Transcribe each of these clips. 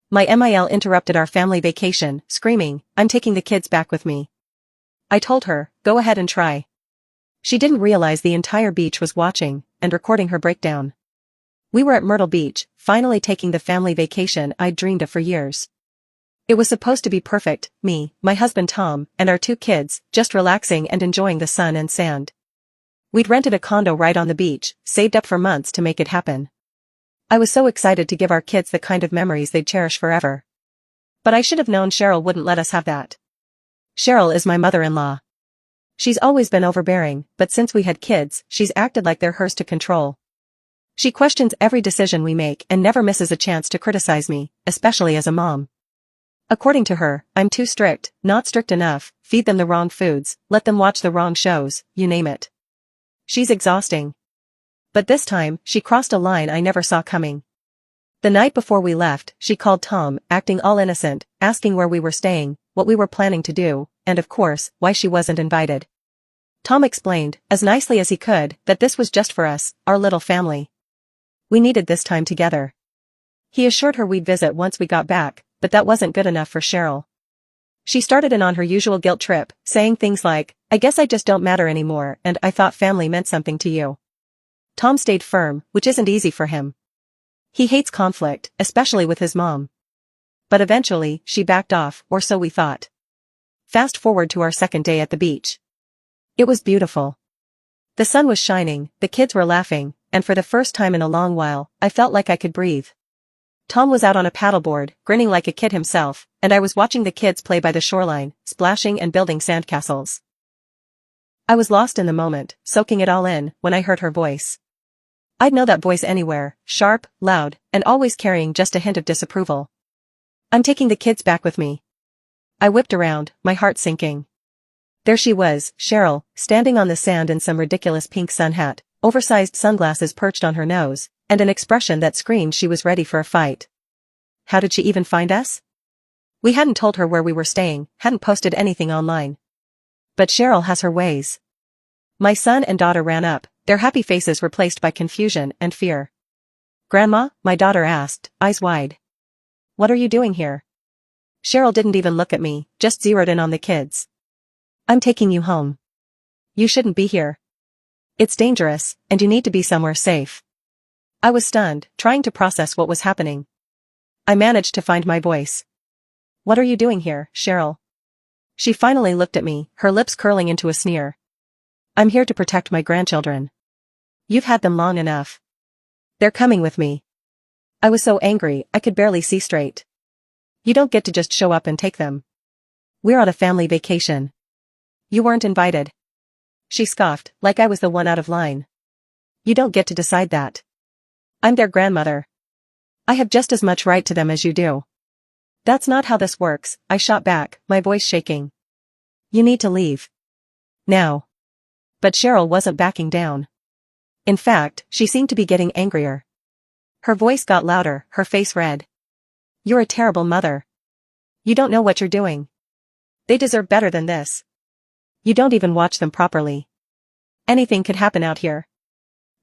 My MIL interrupted our family vacation, screaming, "I'm taking the kids back with me." I told her, "Go ahead and try." She didn't realize the entire beach was watching and recording her breakdown. We were at Myrtle Beach, finally taking the family vacation I'd dreamed of for years. It was supposed to be perfect, me, my husband Tom, and our 2 kids, just relaxing and enjoying the sun and sand. We'd rented a condo right on the beach, saved up for months to make it happen. I was so excited to give our kids the kind of memories they'd cherish forever. But I should have known Cheryl wouldn't let us have that. Cheryl is my mother-in-law. She's always been overbearing, but since we had kids, she's acted like they're hers to control. She questions every decision we make and never misses a chance to criticize me, especially as a mom. According to her, I'm too strict, not strict enough, feed them the wrong foods, let them watch the wrong shows, you name it. She's exhausting. But this time, she crossed a line I never saw coming. The night before we left, she called Tom, acting all innocent, asking where we were staying, what we were planning to do, and of course, why she wasn't invited. Tom explained, as nicely as he could, that this was just for us, our little family. We needed this time together. He assured her we'd visit once we got back, but that wasn't good enough for Cheryl. She started in on her usual guilt trip, saying things like, "I guess I just don't matter anymore, and I thought family meant something to you." Tom stayed firm, which isn't easy for him. He hates conflict, especially with his mom. But eventually, she backed off, or so we thought. Fast forward to our second day at the beach. It was beautiful. The sun was shining, the kids were laughing, and for the first time in a long while, I felt like I could breathe. Tom was out on a paddleboard, grinning like a kid himself, and I was watching the kids play by the shoreline, splashing and building sandcastles. I was lost in the moment, soaking it all in, when I heard her voice. I'd know that voice anywhere, sharp, loud, and always carrying just a hint of disapproval. "I'm taking the kids back with me." I whipped around, my heart sinking. There she was, Cheryl, standing on the sand in some ridiculous pink sun hat, oversized sunglasses perched on her nose, and an expression that screamed she was ready for a fight. How did she even find us? We hadn't told her where we were staying, hadn't posted anything online. But Cheryl has her ways. My son and daughter ran up, their happy faces replaced by confusion and fear. "Grandma?" my daughter asked, eyes wide. "What are you doing here?" Cheryl didn't even look at me, just zeroed in on the kids. "I'm taking you home. You shouldn't be here. It's dangerous, and you need to be somewhere safe." I was stunned, trying to process what was happening. I managed to find my voice. "What are you doing here, Cheryl?" She finally looked at me, her lips curling into a sneer. "I'm here to protect my grandchildren. You've had them long enough. They're coming with me." I was so angry, I could barely see straight. "You don't get to just show up and take them. We're on a family vacation. You weren't invited." She scoffed, like I was the one out of line. "You don't get to decide that. I'm their grandmother. I have just as much right to them as you do." "That's not how this works," I shot back, my voice shaking. "You need to leave. Now." But Cheryl wasn't backing down. In fact, she seemed to be getting angrier. Her voice got louder, her face red. "You're a terrible mother. You don't know what you're doing. They deserve better than this. You don't even watch them properly. Anything could happen out here."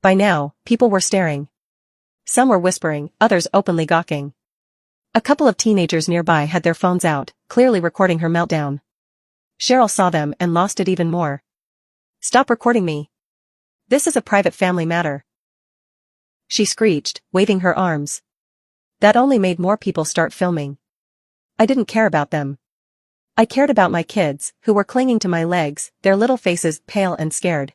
By now, people were staring. Some were whispering, others openly gawking. A couple of teenagers nearby had their phones out, clearly recording her meltdown. Cheryl saw them and lost it even more. "Stop recording me. This is a private family matter," she screeched, waving her arms. That only made more people start filming. I didn't care about them. I cared about my kids, who were clinging to my legs, their little faces pale and scared.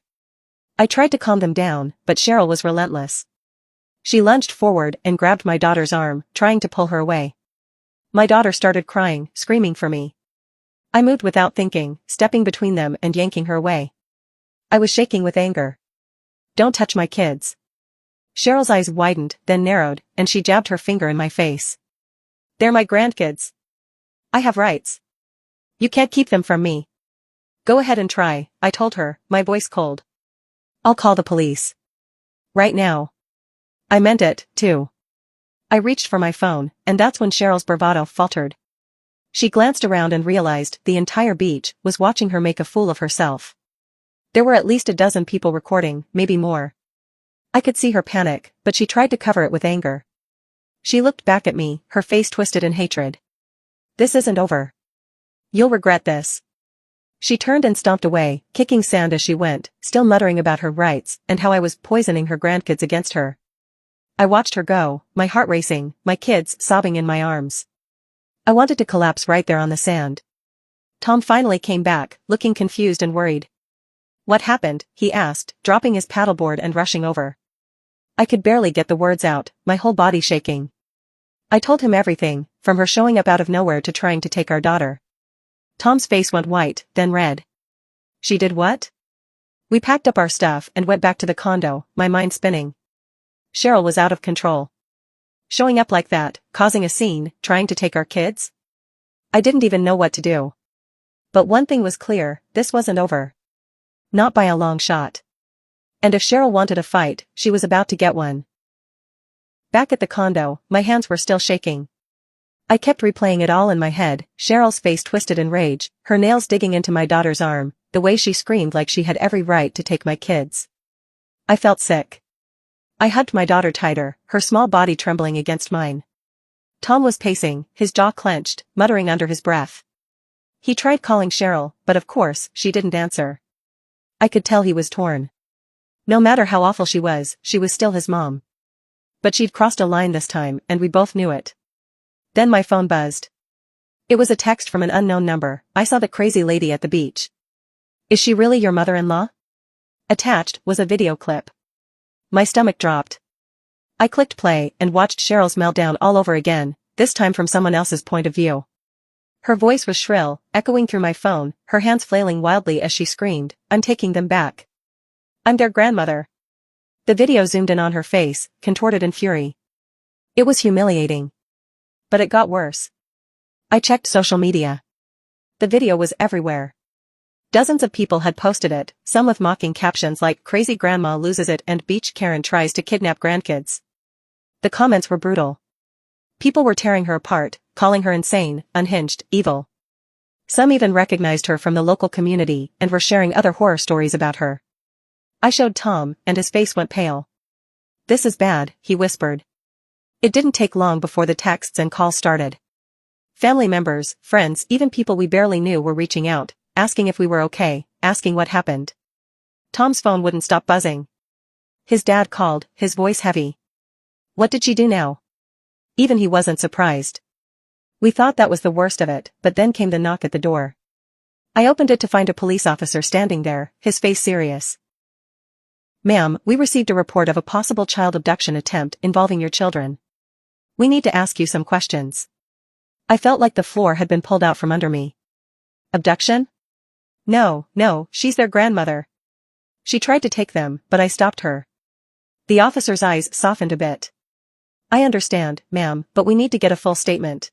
I tried to calm them down, but Cheryl was relentless. She lunged forward and grabbed my daughter's arm, trying to pull her away. My daughter started crying, screaming for me. I moved without thinking, stepping between them and yanking her away. I was shaking with anger. "Don't touch my kids." Cheryl's eyes widened, then narrowed, and she jabbed her finger in my face. "They're my grandkids. I have rights. You can't keep them from me." "Go ahead and try," I told her, my voice cold. "I'll call the police. Right now." I meant it, too. I reached for my phone, and that's when Cheryl's bravado faltered. She glanced around and realized the entire beach was watching her make a fool of herself. There were at least a dozen people recording, maybe more. I could see her panic, but she tried to cover it with anger. She looked back at me, her face twisted in hatred. This isn't over. You'll regret this. She turned and stomped away, kicking sand as she went, still muttering about her rights and how I was poisoning her grandkids against her. I watched her go, my heart racing, my kids sobbing in my arms. I wanted to collapse right there on the sand. Tom finally came back, looking confused and worried. What happened? He asked, dropping his paddleboard and rushing over. I could barely get the words out, my whole body shaking. I told him everything, from her showing up out of nowhere to trying to take our daughter. Tom's face went white, then red. She did what? We packed up our stuff and went back to the condo, my mind spinning. Cheryl was out of control. Showing up like that, causing a scene, trying to take our kids? I didn't even know what to do. But one thing was clear, this wasn't over. Not by a long shot. And if Cheryl wanted a fight, she was about to get one. Back at the condo, my hands were still shaking. I kept replaying it all in my head, Cheryl's face twisted in rage, her nails digging into my daughter's arm, the way she screamed like she had every right to take my kids. I felt sick. I hugged my daughter tighter, her small body trembling against mine. Tom was pacing, his jaw clenched, muttering under his breath. He tried calling Cheryl, but of course, she didn't answer. I could tell he was torn. No matter how awful she was still his mom. But she'd crossed a line this time, and we both knew it. Then my phone buzzed. It was a text from an unknown number. I saw the crazy lady at the beach. Is she really your mother-in-law? Attached was a video clip. My stomach dropped. I clicked play and watched Cheryl's meltdown all over again, this time from someone else's point of view. Her voice was shrill, echoing through my phone, her hands flailing wildly as she screamed, "I'm taking them back. I'm their grandmother." The video zoomed in on her face, contorted in fury. It was humiliating. But it got worse. I checked social media. The video was everywhere. Dozens of people had posted it, some with mocking captions like "Crazy Grandma loses it" and "Beach Karen tries to kidnap grandkids." The comments were brutal. People were tearing her apart, calling her insane, unhinged, evil. Some even recognized her from the local community and were sharing other horror stories about her. I showed Tom, and his face went pale. "This is bad," he whispered. It didn't take long before the texts and calls started. Family members, friends, even people we barely knew were reaching out, asking if we were okay, asking what happened. Tom's phone wouldn't stop buzzing. His dad called, his voice heavy. What did she do now? Even he wasn't surprised. We thought that was the worst of it, but then came the knock at the door. I opened it to find a police officer standing there, his face serious. "Ma'am, we received a report of a possible child abduction attempt involving your children. We need to ask you some questions." I felt like the floor had been pulled out from under me. Abduction? No, she's their grandmother. She tried to take them, but I stopped her. The officer's eyes softened a bit. "I understand, ma'am, but we need to get a full statement.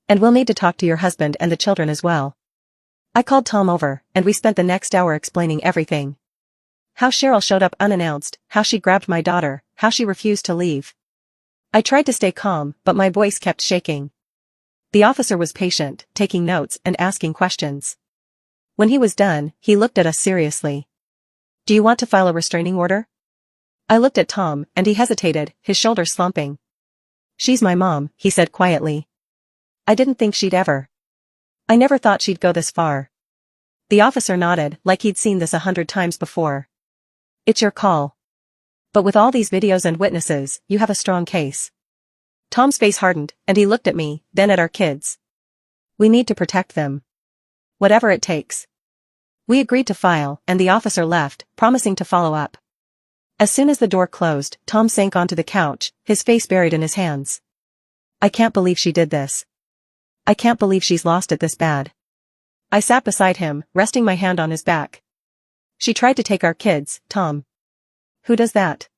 And we'll need to talk to your husband and the children as well." I called Tom over, and we spent the next hour explaining everything. How Cheryl showed up unannounced, how she grabbed my daughter, how she refused to leave. I tried to stay calm, but my voice kept shaking. The officer was patient, taking notes and asking questions. When he was done, he looked at us seriously. "Do you want to file a restraining order?" I looked at Tom, and he hesitated, his shoulders slumping. "She's my mom," he said quietly. "I didn't think she'd ever. I never thought she'd go this far." The officer nodded, like he'd seen this 100 times before. "It's your call. But with all these videos and witnesses, you have a strong case." Tom's face hardened, and he looked at me, then at our kids. "We need to protect them. Whatever it takes." We agreed to file, and the officer left, promising to follow up. As soon as the door closed, Tom sank onto the couch, his face buried in his hands. "I can't believe she did this. I can't believe she's lost it this bad." I sat beside him, resting my hand on his back. "She tried to take our kids, Tom." "Who does that?"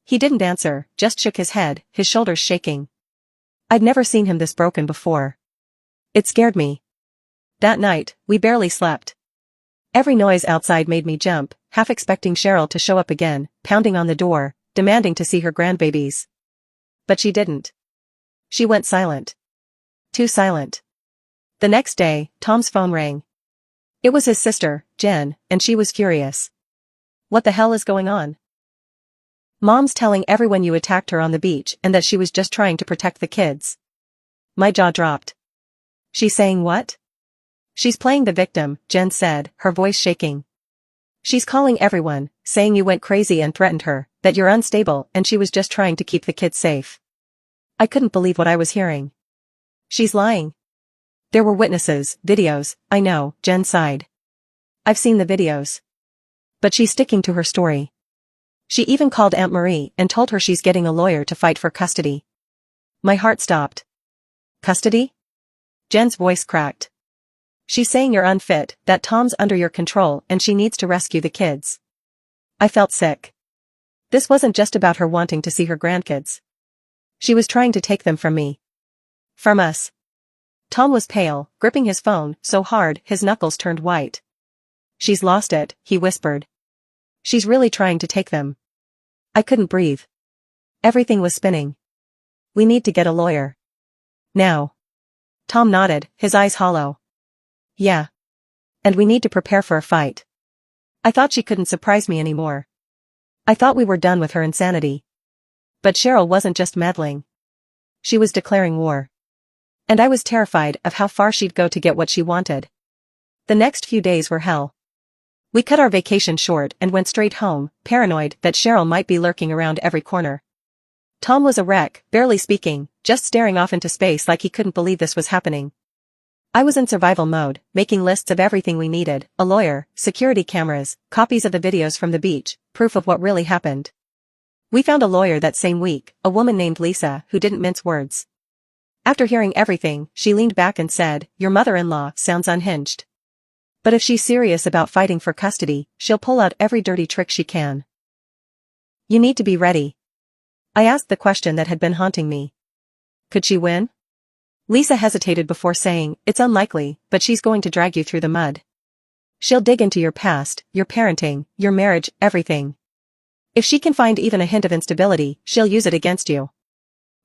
He didn't answer, just shook his head, his shoulders shaking. I'd never seen him this broken before. It scared me. That night, we barely slept. Every noise outside made me jump, half expecting Cheryl to show up again, pounding on the door, demanding to see her grandbabies. But she didn't. She went silent. Too silent. The next day, Tom's phone rang. It was his sister, Jen, and she was furious. "What the hell is going on?" Mom's telling everyone you attacked her on the beach and that she was just trying to protect the kids. My jaw dropped. She's saying what? She's playing the victim, Jen said, her voice shaking. She's calling everyone, saying you went crazy and threatened her, that you're unstable and she was just trying to keep the kids safe. I couldn't believe what I was hearing. She's lying. There were witnesses, videos, I know, Jen sighed. I've seen the videos. But she's sticking to her story. She even called Aunt Marie and told her she's getting a lawyer to fight for custody. My heart stopped. Custody? Jen's voice cracked. She's saying you're unfit, that Tom's under your control and she needs to rescue the kids. I felt sick. This wasn't just about her wanting to see her grandkids. She was trying to take them from me. From us. Tom was pale, gripping his phone so hard his knuckles turned white. She's lost it, he whispered. She's really trying to take them. I couldn't breathe. Everything was spinning. We need to get a lawyer. Now. Tom nodded, his eyes hollow. Yeah. And we need to prepare for a fight. I thought she couldn't surprise me anymore. I thought we were done with her insanity. But Cheryl wasn't just meddling. She was declaring war. And I was terrified of how far she'd go to get what she wanted. The next few days were hell. We cut our vacation short and went straight home, paranoid that Cheryl might be lurking around every corner. Tom was a wreck, barely speaking, just staring off into space like he couldn't believe this was happening. I was in survival mode, making lists of everything we needed, a lawyer, security cameras, copies of the videos from the beach, proof of what really happened. We found a lawyer that same week, a woman named Lisa, who didn't mince words. After hearing everything, she leaned back and said, "Your mother-in-law sounds unhinged. But if she's serious about fighting for custody, she'll pull out every dirty trick she can. You need to be ready." I asked the question that had been haunting me. Could she win? Lisa hesitated before saying, "It's unlikely, but she's going to drag you through the mud. She'll dig into your past, your parenting, your marriage, everything. If she can find even a hint of instability, she'll use it against you."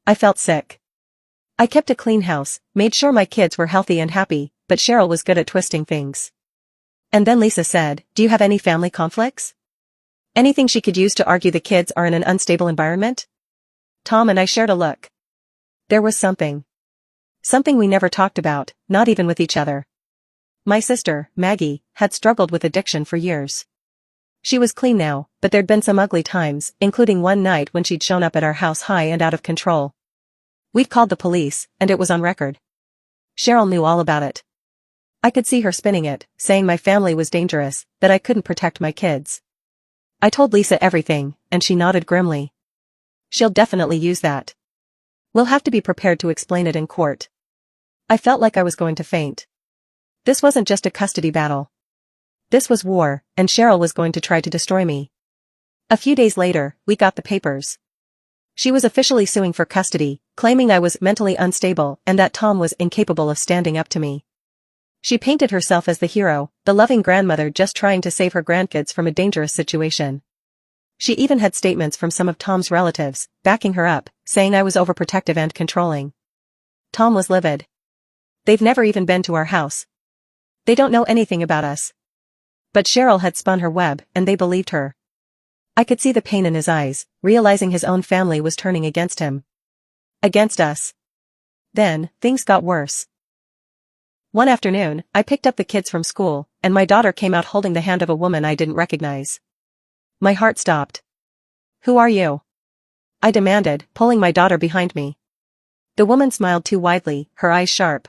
I felt sick. I kept a clean house, made sure my kids were healthy and happy, but Cheryl was good at twisting things. And then Lisa said, "Do you have any family conflicts? Anything she could use to argue the kids are in an unstable environment?" Tom and I shared a look. There was something. Something we never talked about, not even with each other. My sister, Maggie, had struggled with addiction for years. She was clean now, but there'd been some ugly times, including one night when she'd shown up at our house high and out of control. We'd called the police, and it was on record. Cheryl knew all about it. I could see her spinning it, saying my family was dangerous, that I couldn't protect my kids. I told Lisa everything, and she nodded grimly. She'll definitely use that. We'll have to be prepared to explain it in court. I felt like I was going to faint. This wasn't just a custody battle. This was war, and Cheryl was going to try to destroy me. A few days later, we got the papers. She was officially suing for custody, claiming I was mentally unstable and that Tom was incapable of standing up to me. She painted herself as the hero, the loving grandmother just trying to save her grandkids from a dangerous situation. She even had statements from some of Tom's relatives, backing her up, saying I was overprotective and controlling. Tom was livid. They've never even been to our house. They don't know anything about us. But Cheryl had spun her web, and they believed her. I could see the pain in his eyes, realizing his own family was turning against him. Against us. Then, things got worse. One afternoon, I picked up the kids from school, and my daughter came out holding the hand of a woman I didn't recognize. My heart stopped. "Who are you?" I demanded, pulling my daughter behind me. The woman smiled too widely, her eyes sharp.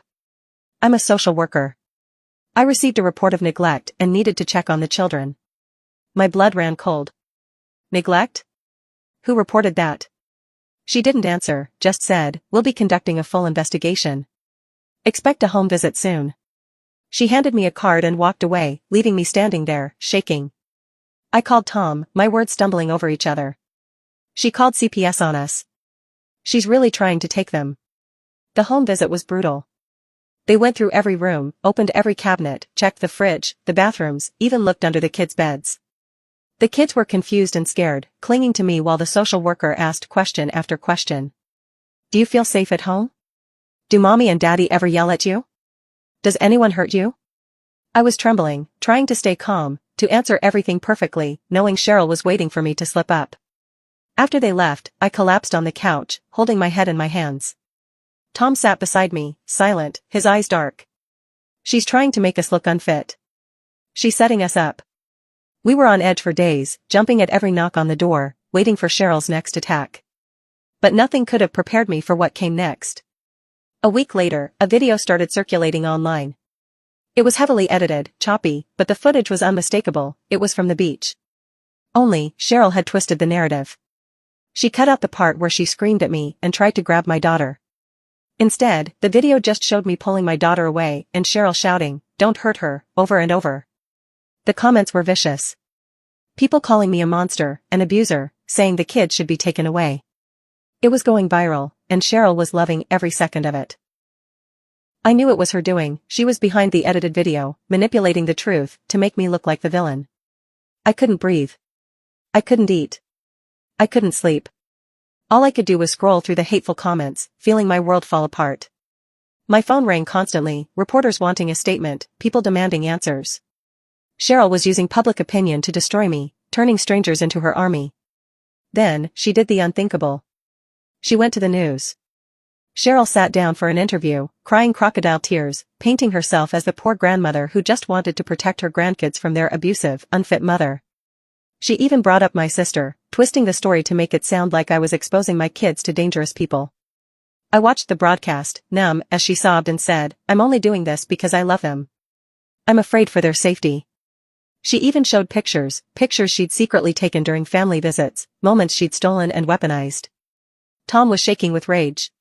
"I'm a social worker. I received a report of neglect and needed to check on the children." My blood ran cold. Neglect? Who reported that? She didn't answer, just said, "We'll be conducting a full investigation. Expect a home visit soon." She handed me a card and walked away, leaving me standing there, shaking. I called Tom, my words stumbling over each other. She called CPS on us. She's really trying to take them. The home visit was brutal. They went through every room, opened every cabinet, checked the fridge, the bathrooms, even looked under the kids' beds. The kids were confused and scared, clinging to me while the social worker asked question after question. "Do you feel safe at home? Do mommy and daddy ever yell at you? Does anyone hurt you?" I was trembling, trying to stay calm, to answer everything perfectly, knowing Cheryl was waiting for me to slip up. After they left, I collapsed on the couch, holding my head in my hands. Tom sat beside me, silent, his eyes dark. She's trying to make us look unfit. She's setting us up. We were on edge for days, jumping at every knock on the door, waiting for Cheryl's next attack. But nothing could have prepared me for what came next. A week later, a video started circulating online. It was heavily edited, choppy, but the footage was unmistakable. It was from the beach. Only, Cheryl had twisted the narrative. She cut out the part where she screamed at me and tried to grab my daughter. Instead, the video just showed me pulling my daughter away and Cheryl shouting, "Don't hurt her," over and over. The comments were vicious. People calling me a monster, an abuser, saying the kid should be taken away. It was going viral, and Cheryl was loving every second of it. I knew it was her doing. She was behind the edited video, manipulating the truth to make me look like the villain. I couldn't breathe. I couldn't eat. I couldn't sleep. All I could do was scroll through the hateful comments, feeling my world fall apart. My phone rang constantly, reporters wanting a statement, people demanding answers. Cheryl was using public opinion to destroy me, turning strangers into her army. Then, she did the unthinkable. She went to the news. Cheryl sat down for an interview, crying crocodile tears, painting herself as the poor grandmother who just wanted to protect her grandkids from their abusive, unfit mother. She even brought up my sister, twisting the story to make it sound like I was exposing my kids to dangerous people. I watched the broadcast, numb, as she sobbed and said, "I'm only doing this because I love them. I'm afraid for their safety." She even showed pictures she'd secretly taken during family visits, moments she'd stolen and weaponized. Tom was shaking with rage.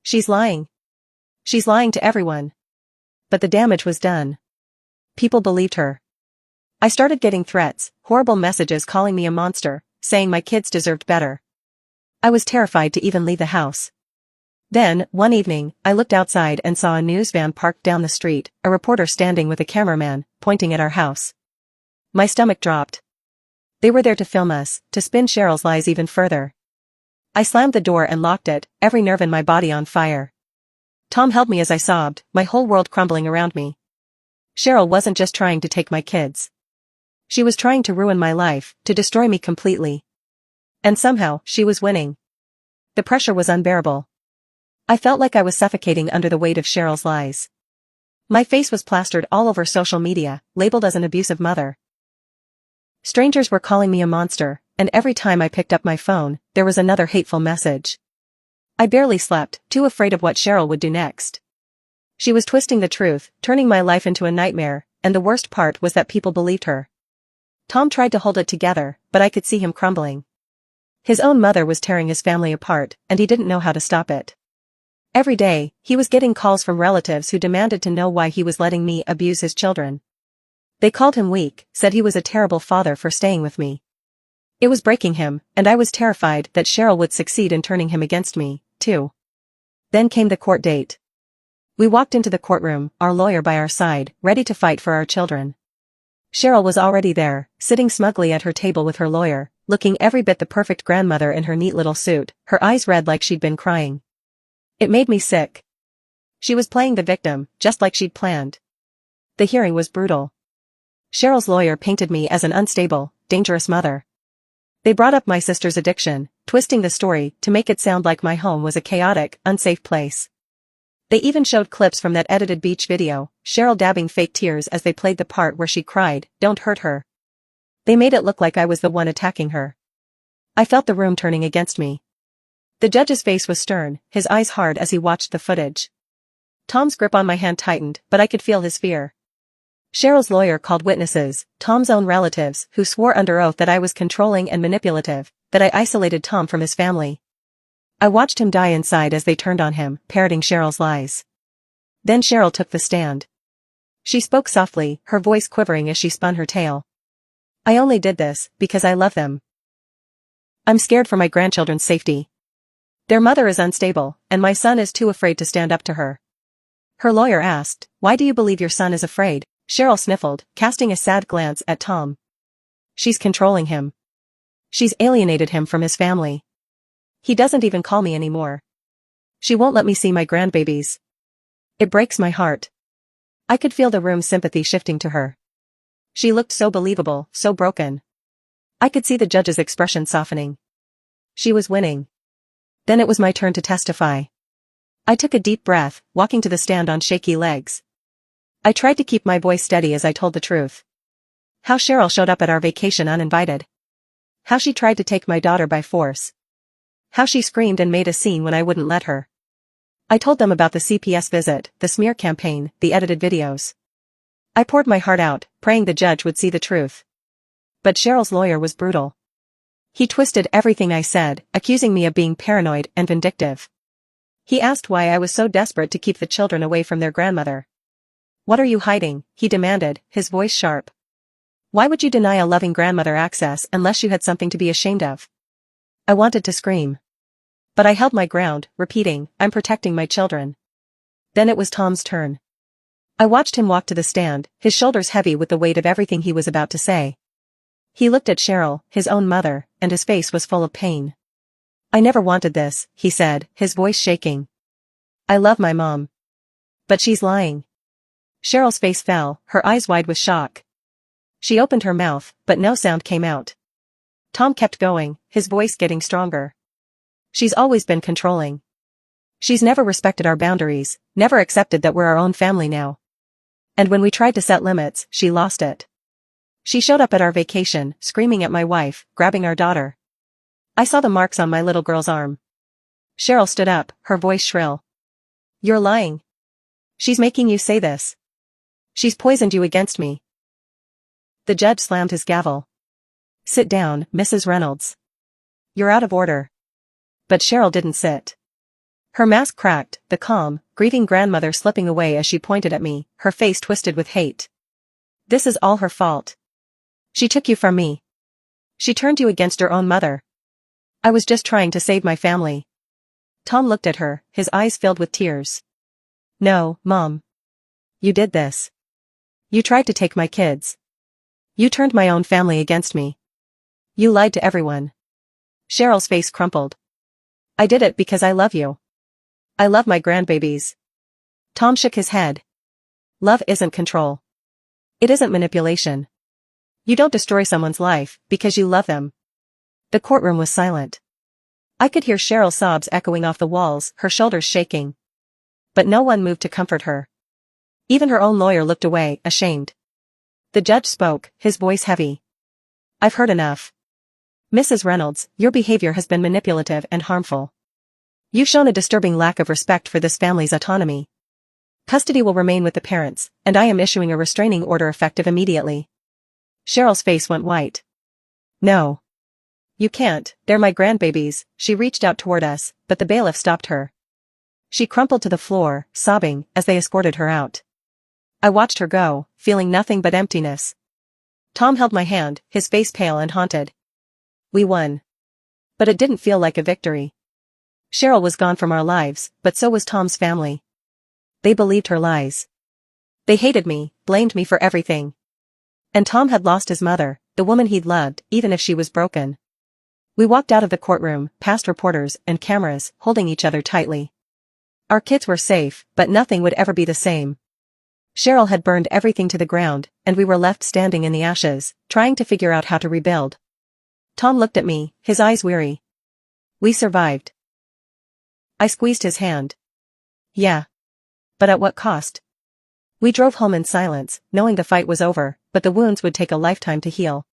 She's lying. She's lying to everyone. But the damage was done. People believed her. I started getting threats, horrible messages calling me a monster, saying my kids deserved better. I was terrified to even leave the house. Then, one evening, I looked outside and saw a news van parked down the street, a reporter standing with a cameraman, pointing at our house. My stomach dropped. They were there to film us, to spin Cheryl's lies even further. I slammed the door and locked it, every nerve in my body on fire. Tom held me as I sobbed, my whole world crumbling around me. Cheryl wasn't just trying to take my kids. She was trying to ruin my life, to destroy me completely. And somehow, she was winning. The pressure was unbearable. I felt like I was suffocating under the weight of Cheryl's lies. My face was plastered all over social media, labeled as an abusive mother. Strangers were calling me a monster, and every time I picked up my phone, there was another hateful message. I barely slept, too afraid of what Cheryl would do next. She was twisting the truth, turning my life into a nightmare, and the worst part was that people believed her. Tom tried to hold it together, but I could see him crumbling. His own mother was tearing his family apart, and he didn't know how to stop it. Every day, he was getting calls from relatives who demanded to know why he was letting me abuse his children. They called him weak, said he was a terrible father for staying with me. It was breaking him, and I was terrified that Cheryl would succeed in turning him against me, too. Then came the court date. We walked into the courtroom, our lawyer by our side, ready to fight for our children. Cheryl was already there, sitting smugly at her table with her lawyer, looking every bit the perfect grandmother in her neat little suit, her eyes red like she'd been crying. It made me sick. She was playing the victim, just like she'd planned. The hearing was brutal. Cheryl's lawyer painted me as an unstable, dangerous mother. They brought up my sister's addiction, twisting the story to make it sound like my home was a chaotic, unsafe place. They even showed clips from that edited beach video, Cheryl dabbing fake tears as they played the part where she cried, "Don't hurt her." They made it look like I was the one attacking her. I felt the room turning against me. The judge's face was stern, his eyes hard as he watched the footage. Tom's grip on my hand tightened, but I could feel his fear. Cheryl's lawyer called witnesses, Tom's own relatives, who swore under oath that I was controlling and manipulative, that I isolated Tom from his family. I watched him die inside as they turned on him, parroting Cheryl's lies. Then Cheryl took the stand. She spoke softly, her voice quivering as she spun her tale. "I only did this because I love them. I'm scared for my grandchildren's safety. Their mother is unstable, and my son is too afraid to stand up to her." Her lawyer asked, "Why do you believe your son is afraid?" Cheryl sniffled, casting a sad glance at Tom. "She's controlling him. She's alienated him from his family. He doesn't even call me anymore. She won't let me see my grandbabies. It breaks my heart." I could feel the room's sympathy shifting to her. She looked so believable, so broken. I could see the judge's expression softening. She was winning. Then it was my turn to testify. I took a deep breath, walking to the stand on shaky legs. I tried to keep my voice steady as I told the truth. How Cheryl showed up at our vacation uninvited. How she tried to take my daughter by force. How she screamed and made a scene when I wouldn't let her. I told them about the CPS visit, the smear campaign, the edited videos. I poured my heart out, praying the judge would see the truth. But Cheryl's lawyer was brutal. He twisted everything I said, accusing me of being paranoid and vindictive. He asked why I was so desperate to keep the children away from their grandmother. What are you hiding? He demanded, his voice sharp. Why would you deny a loving grandmother access unless you had something to be ashamed of? I wanted to scream. But I held my ground, repeating, I'm protecting my children. Then it was Tom's turn. I watched him walk to the stand, his shoulders heavy with the weight of everything he was about to say. He looked at Cheryl, his own mother, and his face was full of pain. I never wanted this, he said, his voice shaking. I love my mom. But she's lying. Cheryl's face fell, her eyes wide with shock. She opened her mouth, but no sound came out. Tom kept going, his voice getting stronger. She's always been controlling. She's never respected our boundaries, never accepted that we're our own family now. And when we tried to set limits, she lost it. She showed up at our vacation, screaming at my wife, grabbing our daughter. I saw the marks on my little girl's arm. Cheryl stood up, her voice shrill. You're lying. She's making you say this. She's poisoned you against me. The judge slammed his gavel. Sit down, Mrs. Reynolds. You're out of order. But Cheryl didn't sit. Her mask cracked, the calm, grieving grandmother slipping away as she pointed at me, her face twisted with hate. This is all her fault. She took you from me. She turned you against her own mother. I was just trying to save my family. Tom looked at her, his eyes filled with tears. No, Mom. You did this. You tried to take my kids. You turned my own family against me. You lied to everyone. Cheryl's face crumpled. I did it because I love you. I love my grandbabies. Tom shook his head. Love isn't control. It isn't manipulation. You don't destroy someone's life because you love them. The courtroom was silent. I could hear Cheryl's sobs echoing off the walls, her shoulders shaking. But no one moved to comfort her. Even her own lawyer looked away, ashamed. The judge spoke, his voice heavy. I've heard enough. Mrs. Reynolds, your behavior has been manipulative and harmful. You've shown a disturbing lack of respect for this family's autonomy. Custody will remain with the parents, and I am issuing a restraining order effective immediately. Cheryl's face went white. No. You can't, they're my grandbabies. She reached out toward us, but the bailiff stopped her. She crumpled to the floor, sobbing, as they escorted her out. I watched her go, feeling nothing but emptiness. Tom held my hand, his face pale and haunted. We won. But it didn't feel like a victory. Cheryl was gone from our lives, but so was Tom's family. They believed her lies. They hated me, blamed me for everything. And Tom had lost his mother, the woman he'd loved, even if she was broken. We walked out of the courtroom, past reporters and cameras, holding each other tightly. Our kids were safe, but nothing would ever be the same. Cheryl had burned everything to the ground, and we were left standing in the ashes, trying to figure out how to rebuild. Tom looked at me, his eyes weary. We survived. I squeezed his hand. Yeah. But at what cost? We drove home in silence, knowing the fight was over, but the wounds would take a lifetime to heal.